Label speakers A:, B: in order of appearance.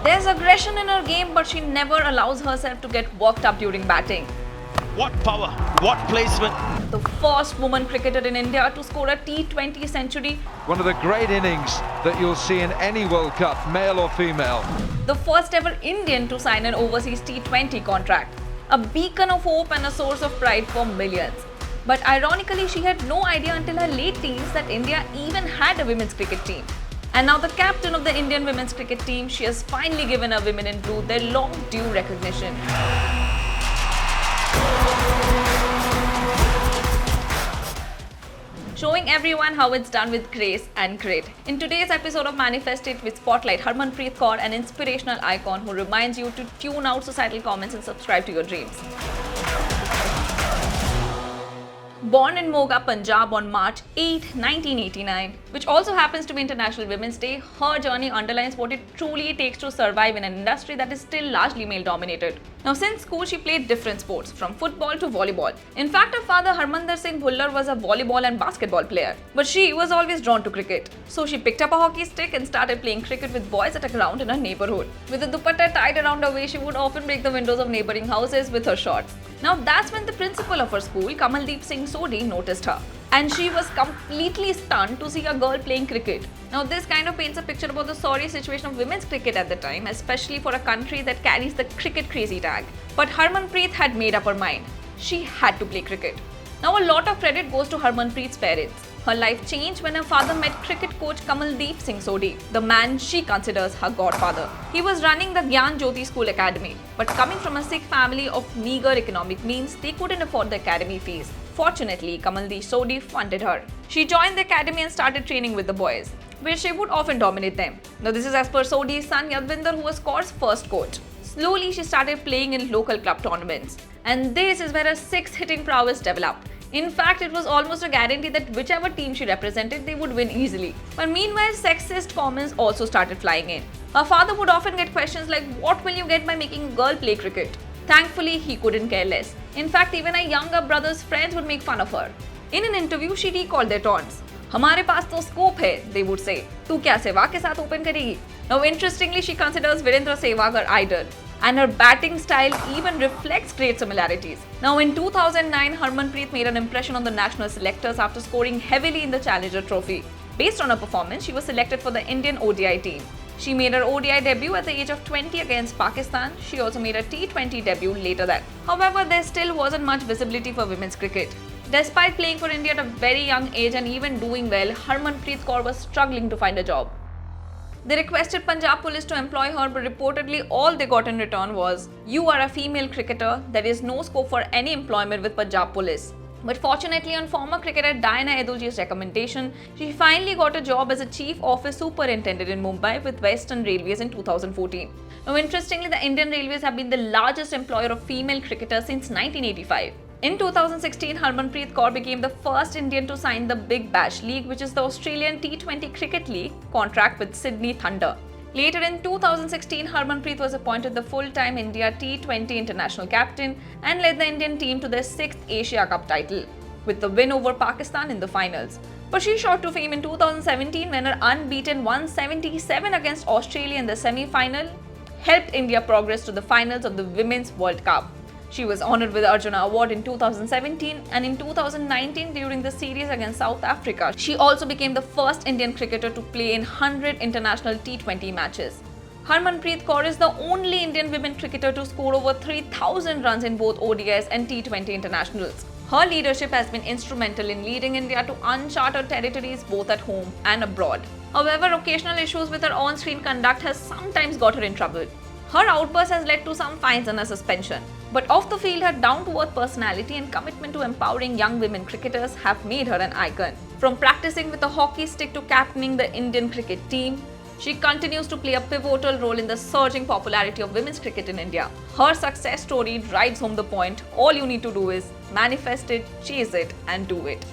A: There's aggression in her game, but she never allows herself to get worked up during batting.
B: What power, what placement.
A: The first woman cricketer in India to score a T20 century.
C: One of the great innings that you'll see in any World Cup, male or female.
A: The first ever Indian to sign an overseas T20 contract. A beacon of hope and a source of pride for millions. But ironically, she had no idea until her late teens that India even had a women's cricket team. And now the captain of the Indian women's cricket team, she has finally given her women in blue their long due recognition. Showing everyone how it's done with grace and grit. In today's episode of ManifestIT, we spotlight Harmanpreet Kaur, an inspirational icon who reminds you to tune out societal comments and subscribe to your dreams. Born in Moga, Punjab on March 8, 1989, which also happens to be International Women's Day, her journey underlines what it truly takes to survive in an industry that is still largely male-dominated. Now, since school, she played different sports, from football to volleyball. In fact, her father Harmandir Singh Bhullar was a volleyball and basketball player, but she was always drawn to cricket. So she picked up a hockey stick and started playing cricket with boys at a ground in her neighborhood. With a dupatta tied around her waist, she would often break the windows of neighboring houses with her shots. Now, that's when the principal of her school, Kamaldeep Singh Sodhi, noticed her. And she was completely stunned to see a girl playing cricket. Now, this kind of paints a picture about the sorry situation of women's cricket at the time, especially for a country that carries the cricket crazy tag. But Harmanpreet had made up her mind. She had to play cricket. Now, a lot of credit goes to Harmanpreet's parents. Her life changed when her father met cricket coach Kamaldeep Singh Sodhi, the man she considers her godfather. He was running the Gyan Jyoti School Academy, but coming from a Sikh family of meager economic means, they couldn't afford the academy fees. Fortunately, Kamaldeep Sodhi funded her. She joined the academy and started training with the boys, where she would often dominate them. Now, this is as per Sodhi's son Yadvinder, who was Kaur's first coach. Slowly, she started playing in local club tournaments. And this is where her six-hitting prowess developed. In fact, it was almost a guarantee that whichever team she represented, they would win easily. But meanwhile, sexist comments also started flying in. Her father would often get questions like, "What will you get by making a girl play cricket?" Thankfully, he couldn't care less. In fact, even her younger brother's friends would make fun of her. In an interview, she recalled their taunts. "हमारे पास तो scope है," they would say. "तू क्या सहवाग के साथ open करेगी?" Now, interestingly, she considers Virendra Sehwag her idol. And her batting style even reflects great similarities. Now, in 2009, Harmanpreet made an impression on the national selectors after scoring heavily in the Challenger Trophy. Based on her performance, she was selected for the Indian ODI team. She made her ODI debut at the age of 20 against Pakistan. She also made her T20 debut later that. However, there still wasn't much visibility for women's cricket. Despite playing for India at a very young age and even doing well, Harmanpreet Kaur was struggling to find a job. They requested Punjab police to employ her, but reportedly all they got in return was, "You are a female cricketer, there is no scope for any employment with Punjab police." But fortunately, on former cricketer Diana Edulji's recommendation, she finally got a job as a chief office superintendent in Mumbai with Western Railways in 2014. Now, interestingly, the Indian Railways have been the largest employer of female cricketers since 1985. In 2016, Harmanpreet Kaur became the first Indian to sign the Big Bash League, which is the Australian T20 Cricket League contract with Sydney Thunder. Later in 2016, Harmanpreet was appointed the full-time India T20 international captain and led the Indian team to their 6th Asia Cup title, with the win over Pakistan in the finals. But she shot to fame in 2017 when her unbeaten 177 against Australia in the semi-final helped India progress to the finals of the Women's World Cup. She was honoured with the Arjuna Award in 2017, and in 2019 during the series against South Africa, she also became the first Indian cricketer to play in 100 international T20 matches. Harmanpreet Kaur is the only Indian women cricketer to score over 3,000 runs in both ODIs and T20 internationals. Her leadership has been instrumental in leading India to uncharted territories both at home and abroad. However, occasional issues with her on-screen conduct has sometimes got her in trouble. Her outburst has led to some fines and a suspension. But off the field, her down-to-earth personality and commitment to empowering young women cricketers have made her an icon. From practicing with a hockey stick to captaining the Indian cricket team, she continues to play a pivotal role in the surging popularity of women's cricket in India. Her success story drives home the point: all you need to do is manifest it, chase it, and do it.